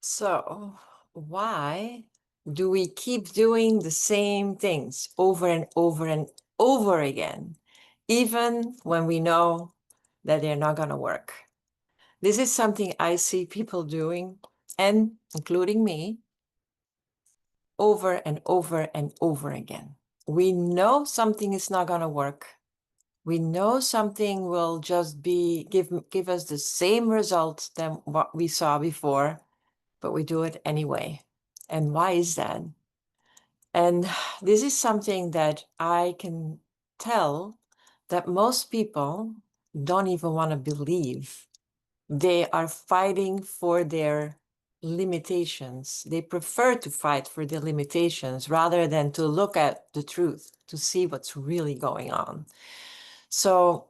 So, why do we keep doing the same things over and over and over again, even when we know that they're not going to work? This is something I see people doing, and including me, over and over and over again. We know something is not going to work. We know something will just give us the same results than what we saw before, but we do it anyway. And why is that? And this is something that I can tell that most people don't even want to believe. They are fighting for their limitations. They prefer to fight for their limitations rather than to look at the truth, to see what's really going on. So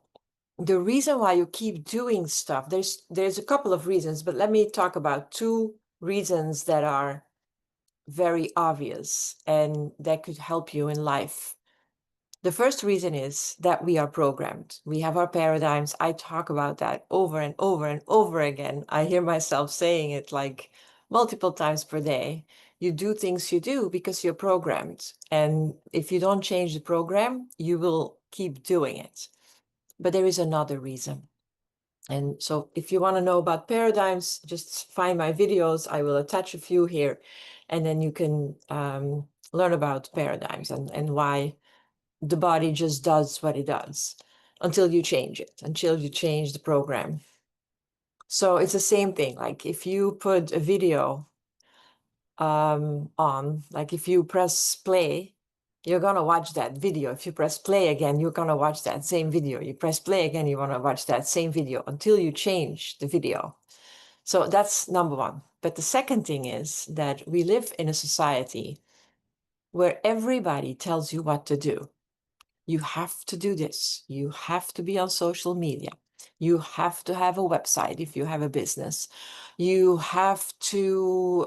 the reason why you keep doing stuff, there's a couple of reasons, but let me talk about two reasons that are very obvious and that could help you in life. The first reason is that we are programmed. We have our paradigms. I talk about that over and over and over again. I hear myself saying it like multiple times per day. You do things you do because you're programmed. And if you don't change the program, you will keep doing it. But there is another reason. And so if you want to know about paradigms, just find my videos. I will attach a few here, and then you can learn about paradigms and why the body just does what it does until you change it, until you change the program. So it's the same thing. Like if you put a video on, like if you press play, you're going to watch that video. If you press play again, you're going to watch that same video. You press play again, you want to watch that same video until you change the video. So that's number one. But the second thing is that we live in a society where everybody tells you what to do. You have to do this. You have to be on social media. You have to have a website if you have a business. You have to,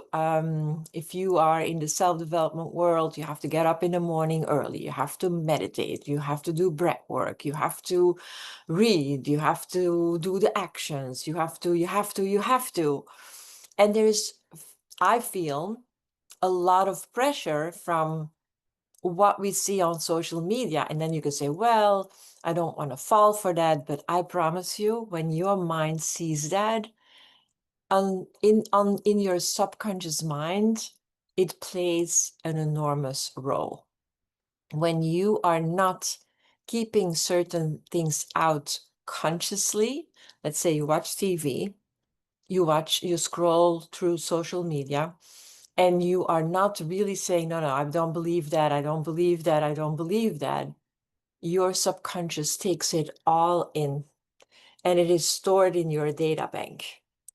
if you are in the self-development world, you have to get up in the morning early. You have to meditate. You have to do breath work. You have to read. You have to do the actions. You have to. And there's, I feel, a lot of pressure from what we see on social media. And then you can say, well, I don't want to fall for that. But I promise you, when your mind sees that, in your subconscious mind, it plays an enormous role. When you are not keeping certain things out consciously, let's say you watch TV, you scroll through social media, and you are not really saying, no, I don't believe that, I don't believe that, I don't believe that, your subconscious takes it all in, and it is stored in your data bank.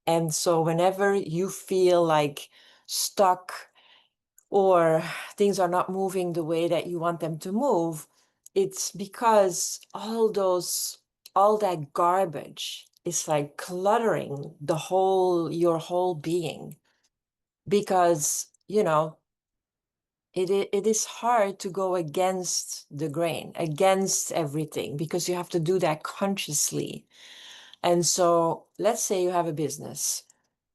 And so whenever you feel like stuck or things are not moving the way that you want them to move, it's because all that garbage is like cluttering your whole being. Because, it is hard to go against the grain, against everything, because you have to do that consciously. And so let's say you have a business,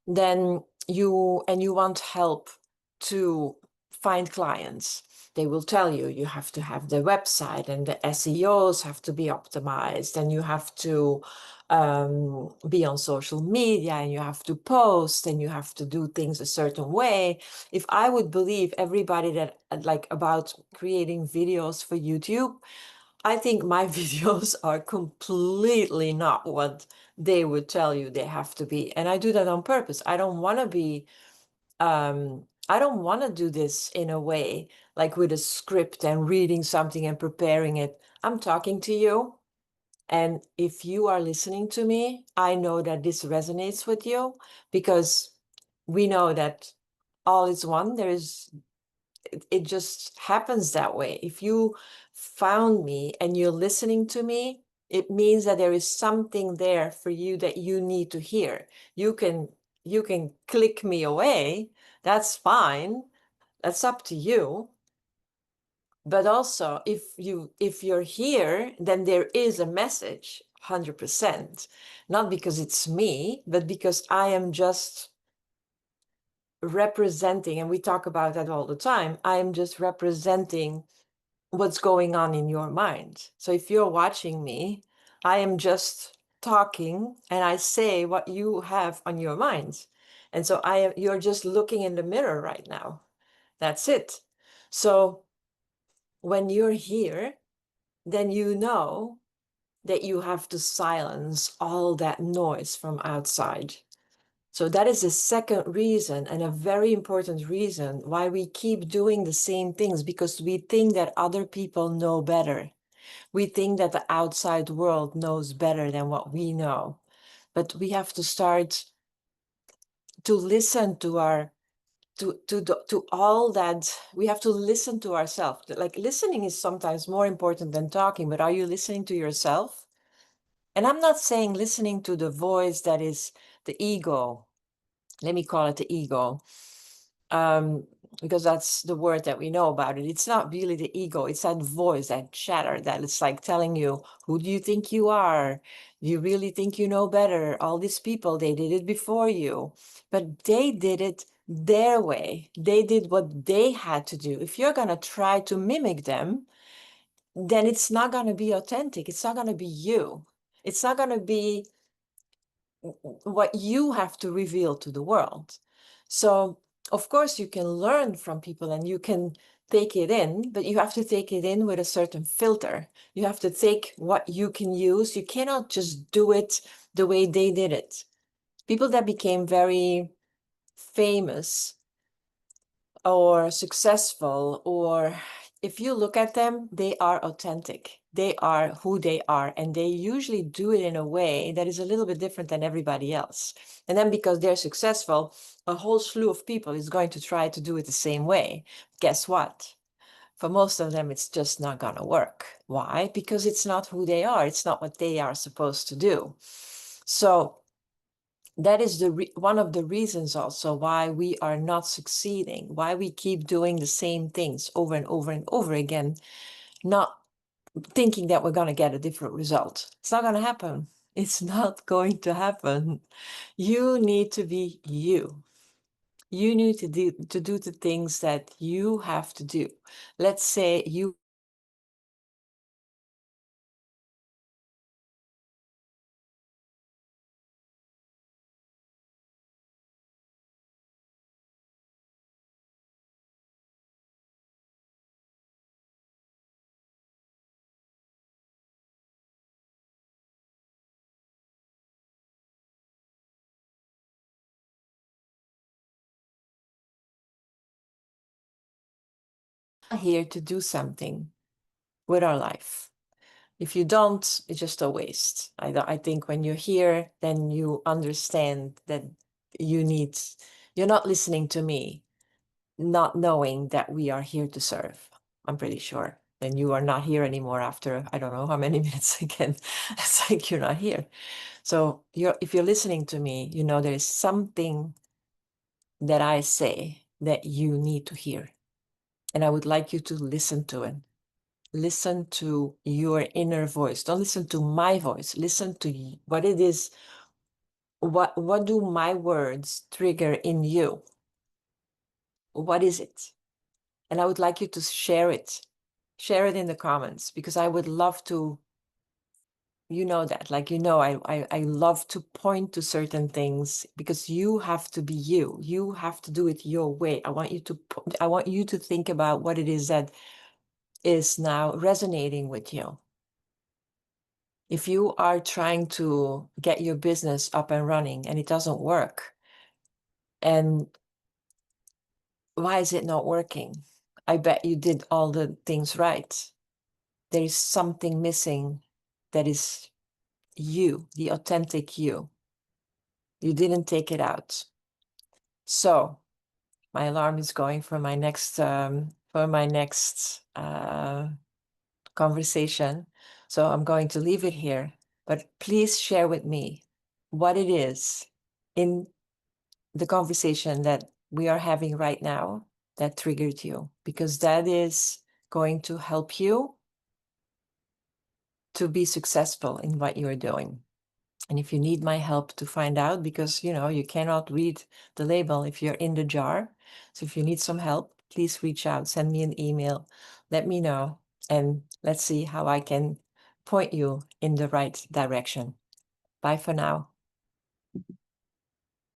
then you want help to find clients. They will tell you you have to have the website, and the SEOs have to be optimized, and you have to be on social media, and you have to post, and you have to do things a certain way. If I would believe everybody that like about creating videos for YouTube, I think my videos are completely not what they would tell you they have to be. And I do that on purpose. I don't want to be, I don't want to do this in a way like with a script and reading something and preparing it. I'm talking to you. And if you are listening to me, I know that this resonates with you, because we know that all is one. It just happens that way. If you found me and you're listening to me, it means that there is something there for you that you need to hear. You can click me away. That's fine. That's up to you. But also, if you're here, then there is a message, 100%. Not because it's me, but because I am just representing, and we talk about that all the time, I am just representing what's going on in your mind. So if you're watching me, I am just talking and I say what you have on your mind. And so you're just looking in the mirror right now. That's it. So when you're here, then you know that you have to silence all that noise from outside. So that is the second reason, and a very important reason, why we keep doing the same things, because we think that other people know better. We think that the outside world knows better than what we know. But we have to start to listen to our to all that. We have to listen to ourselves. Like, listening is sometimes more important than talking, but are you listening to yourself? And I'm not saying listening to the voice that is the ego. Let me call it the ego, because that's the word that we know about it. It's not really the ego. It's that voice, that chatter, that it's like telling you, who do you think you are? Do you really think you know better? All these people, they did it before you, but they did it their way. They did what they had to do. If you're going to try to mimic them, then it's not going to be authentic. It's not going to be you. It's not going to be what you have to reveal to the world. So, of course, you can learn from people and you can take it in, but you have to take it in with a certain filter. You have to take what you can use. You cannot just do it the way they did it. People that became very famous or successful, or if you look at them, they are authentic. They are who they are, and they usually do it in a way that is a little bit different than everybody else. And then because they're successful, a whole slew of people is going to try to do it the same way. Guess what? For most of them, it's just not going to work. Why? Because it's not who they are. It's not what they are supposed to do. So that is one of the reasons also why we are not succeeding, why we keep doing the same things over and over and over again, not thinking that we're going to get a different result. It's not going to happen. It's not going to happen. You need to be you. You need to do the things that you have to do. Let's say you are here to do something with our life. If you don't, it's just a waste. I think when you're here, then you understand that you're not listening to me, not knowing that we are here to serve. I'm pretty sure. Then you are not here anymore after, I don't know how many minutes again. It's like you're not here. So if you're listening to me, you know there is something that I say that you need to hear. And I would like you to listen to it. Listen to your inner voice. Don't listen to my voice. Listen to what it is. What do my words trigger in you? What is it? And I would like you to share it. Share it in the comments, because I would love to, that. Like, I love to point to certain things, because you have to be you. You have to do it your way. I want you to think about what it is that is now resonating with you. If you are trying to get your business up and running and it doesn't work, and why is it not working? I bet you did all the things right. There is something missing that is you, the authentic you. You didn't take it out. So my alarm is going for my next conversation. So I'm going to leave it here, but please share with me what it is in the conversation that we are having right now that triggered you, because that is going to help you to be successful in what you're doing. And if you need my help to find out, because you cannot read the label if you're in the jar. So if you need some help, please reach out, send me an email, let me know, and let's see how I can point you in the right direction. Bye for now.